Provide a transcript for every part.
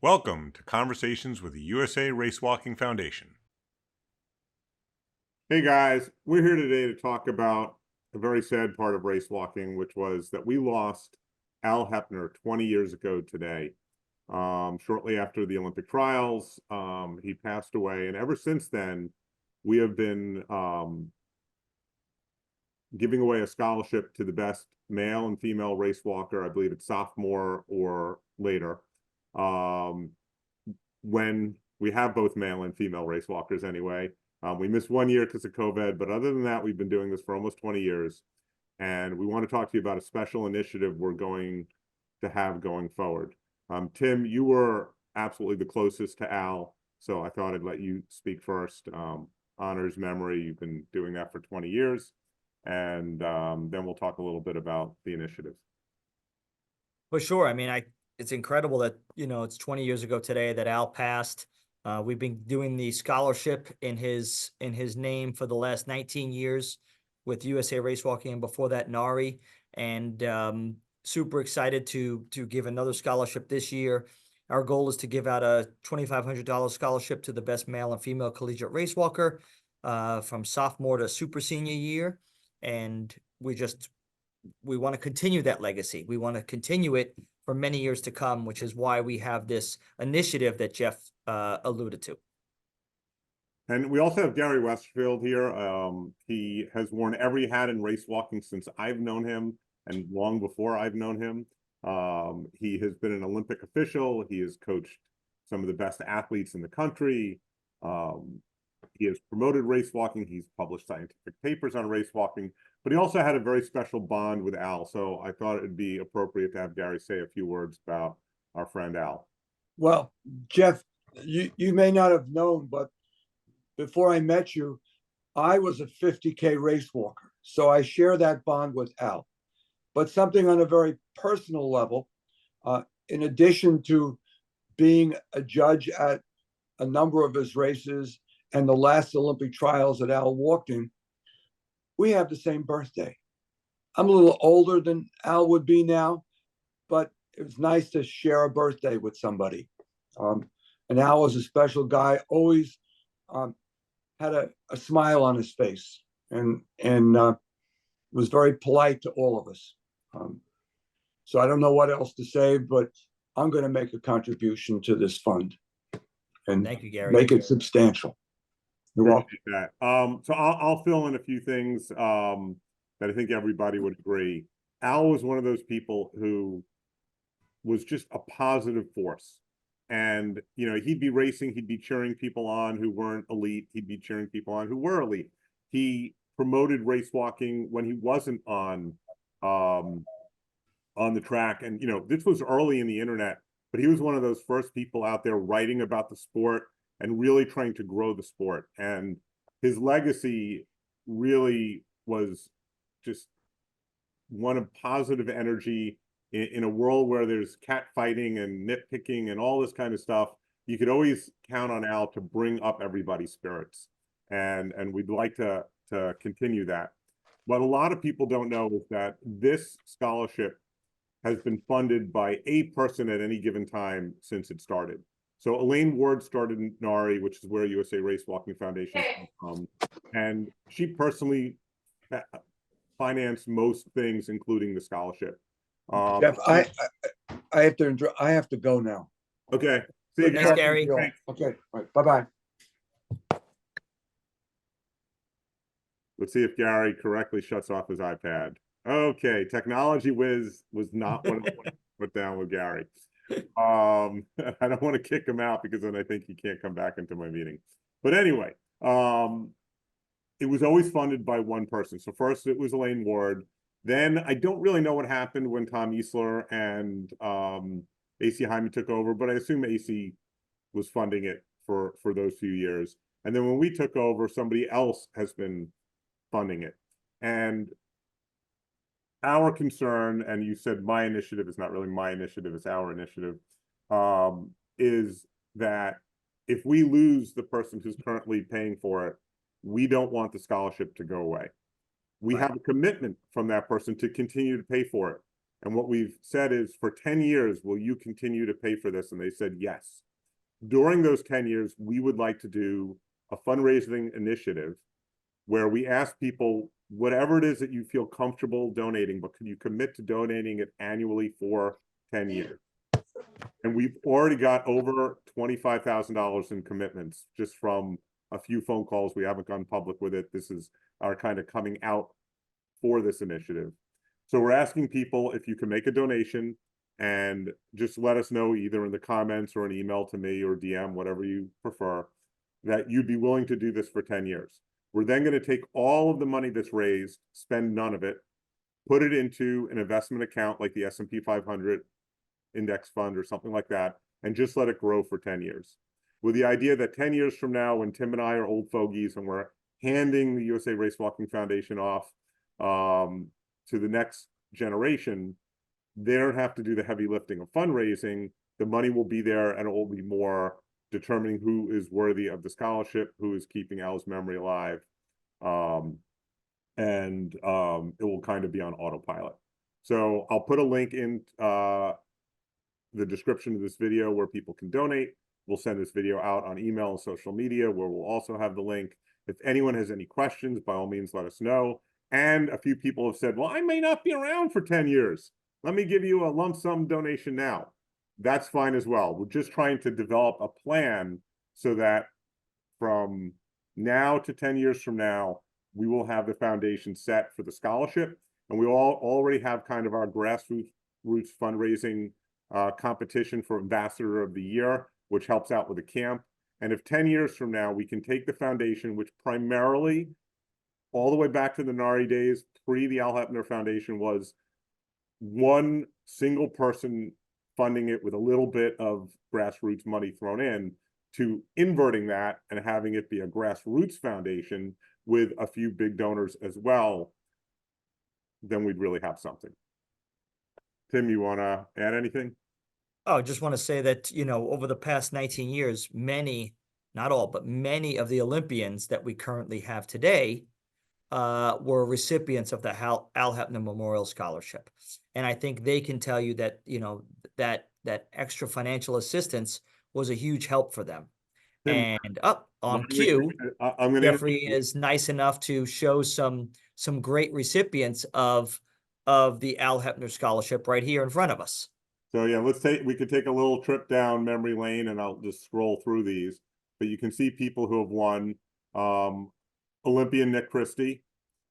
Welcome to Conversations with the USA Racewalking Foundation. Hey guys, we're here today to talk about a very sad part of racewalking, which was that we lost Al Hepner 20 years ago today. Shortly after the Olympic trials, he passed away, and ever since then, we have been giving away a scholarship to the best male and female race walker. I believe it's sophomore or later. When we have both male and female race walkers anyway. We missed 1 year because of COVID, but other than that, we've been doing this for almost 20 years. And we want to talk to you about a special initiative we're going to have going forward. Tim, you were absolutely the closest to Al, so I thought I'd let you speak first. Honor his memory. You've been doing that for 20 years. And then we'll talk a little bit about the initiative. For sure. I mean, it's incredible that, it's 20 years ago today that Al passed. We've been doing the scholarship in his name for the last 19 years with USA Racewalking, and before that, NARI. And super excited to give another scholarship this year. Our goal is to give out a $2,500 scholarship to the best male and female collegiate racewalker from sophomore to super senior year. And we want to continue that legacy. We want to continue it for many years to come, which is why we have this initiative that Jeff alluded to. And we also have Gary Westerfield here. He has worn every hat in race walking since I've known him and long before I've known him. He has been an Olympic official. He has coached some of the best athletes in the country. He has promoted race walking. He's published scientific papers on race walking, but he also had a very special bond with Al. So I thought it'd be appropriate to have Gary say a few words about our friend Al. Well, Jeff, you may not have known, but before I met you, I was a 50K race walker. So I share that bond with Al. But something on a very personal level, in addition to being a judge at a number of his races and the last Olympic trials that Al walked in, we have the same birthday. I'm a little older than Al would be now, but it was nice to share a birthday with somebody. And Al was a special guy, always had a smile on his face and was very polite to all of us. So I don't know what else to say, but I'm going to make a contribution to this fund and Thank you, Gary. Make it substantial. You're welcome. That. So I'll fill in a few things that I think everybody would agree. Al was one of those people who was just a positive force. And, he'd be racing, he'd be cheering people on who weren't elite. He'd be cheering people on who were elite. He promoted race walking when he wasn't on the track. And, this was early in the internet, but he was one of those first people out there writing about the sport and really trying to grow the sport. And his legacy really was just one of positive energy in a world where there's cat fighting and nitpicking and all this kind of stuff. You could always count on Al to bring up everybody's spirits. And we'd like to continue that. What a lot of people don't know is that this scholarship has been funded by a person at any given time since it started. So Elaine Ward started in NARI, which is where USA Racewalking Foundation comes from. And she personally financed most things, including the scholarship. Jeff, I have to go now. Okay. See you, Thanks, Gary. Okay. All right. Bye-bye. Let's see if Gary correctly shuts off his iPad. Okay. Technology whiz was not what I put down with Gary. I don't want to kick him out because then I think he can't come back into my meeting. But anyway, it was always funded by one person. So first it was Elaine Ward. Then I don't really know what happened when Tom Easler and AC Hyman took over, but I assume AC was funding it for those few years. And then when we took over, somebody else has been funding it. And our concern, and you said my initiative, is not really my initiative, it's our initiative, is that if we lose the person who's currently paying for it, we don't want the scholarship to go away. We have a commitment from that person to continue to pay for it. And what we've said is, for 10 years, will you continue to pay for this? And they said yes. During those 10 years, we would like to do a fundraising initiative where we ask people, whatever it is that you feel comfortable donating, but can you commit to donating it annually for 10 years? And we've already got over $25,000 in commitments just from a few phone calls. We haven't gone public with it. This is our kind of coming out for this initiative. So we're asking people if you can make a donation, and just let us know either in the comments or an email to me or DM, whatever you prefer, that you'd be willing to do this for 10 years. We're then going to take all of the money that's raised, spend none of it, put it into an investment account like the S&P 500 index fund or something like that, and just let it grow for 10 years. With the idea that 10 years from now, when Tim and I are old fogies and we're handing the USA Race Walking Foundation off to the next generation, they don't have to do the heavy lifting of fundraising. The money will be there, and it will be more determining who is worthy of the scholarship, who is keeping Al's memory alive. It will kind of be on autopilot. So I'll put a link in the description of this video where people can donate. We'll send this video out on email and social media, where we'll also have the link. If anyone has any questions, by all means, let us know. And a few people have said, well, I may not be around for 10 years. Let me give you a lump sum donation now. That's fine as well. We're just trying to develop a plan so that from now to 10 years from now, we will have the foundation set for the scholarship. And we all already have kind of our grassroots fundraising competition for Ambassador of the Year, which helps out with the camp. And if 10 years from now, we can take the foundation, which primarily, all the way back to the NARI days, pre the Al Hepner Foundation, was one single person funding it with a little bit of grassroots money thrown in, to inverting that and having it be a grassroots foundation with a few big donors as well, then we'd really have something. Tim, you want to add anything? Oh, I just want to say that, over the past 19 years, many, not all, but many of the Olympians that we currently have today were recipients of the Al Heppner Memorial Scholarship. And I think they can tell you that, that extra financial assistance was a huge help for them. Tim, And up on cue, I'm going Jeffrey is nice enough to show some great recipients of the Al Heppner Scholarship right here in front of us. So yeah, we could take a little trip down memory lane, and I'll just scroll through these. But you can see people who have won. Olympian Nick Christie.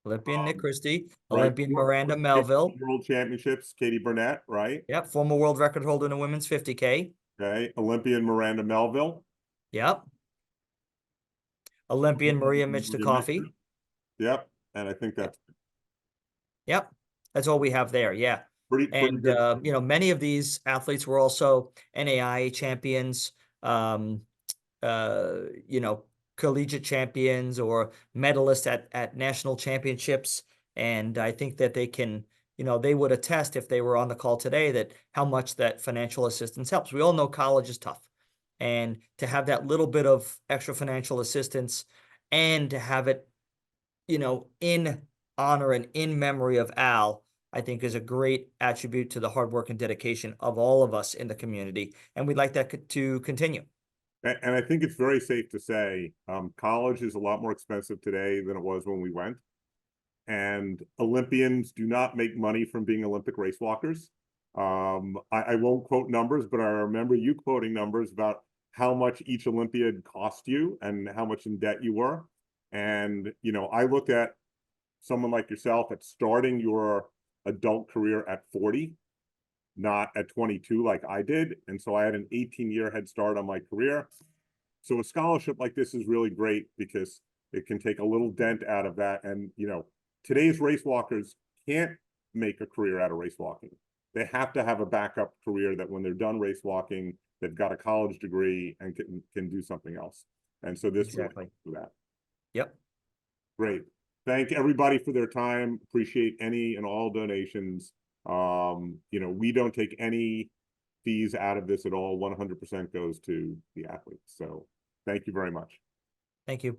Olympian Nick Christie, Right. Olympian Miranda Melville. World Championships, Katie Burnett, right? Yep, former world record holder in the women's 50K. Okay, Olympian Miranda Melville. Yep. Olympian Maria Michtakoffey. Yep, and I think that's Yep, that's all we have there. Yeah. pretty good. Many of these athletes were also NAIA champions, collegiate champions or medalists at national championships. And I think that they can, they would attest, if they were on the call today, that how much that financial assistance helps. We all know college is tough. And to have that little bit of extra financial assistance, and to have it, in honor and in memory of Al, I think is a great attribute to the hard work and dedication of all of us in the community. And we'd like that to continue. And I think it's very safe to say college is a lot more expensive today than it was when we went. And Olympians do not make money from being Olympic race walkers. I won't quote numbers, but I remember you quoting numbers about how much each Olympiad cost you and how much in debt you were. And, I looked at someone like yourself at starting your adult career at 40, not at 22 like I did. And so I had an 18-year head start on my career. So a scholarship like this is really great because it can take a little dent out of that. And, today's race walkers can't make a career out of race walking. They have to have a backup career that when they're done race walking, they've got a college degree and can do something else. And so this Exactly. really helps with that. Yep. Great. Thank everybody for their time. Appreciate any and all donations. We don't take any fees out of this at all. 100% goes to the athletes. So thank you very much. Thank you.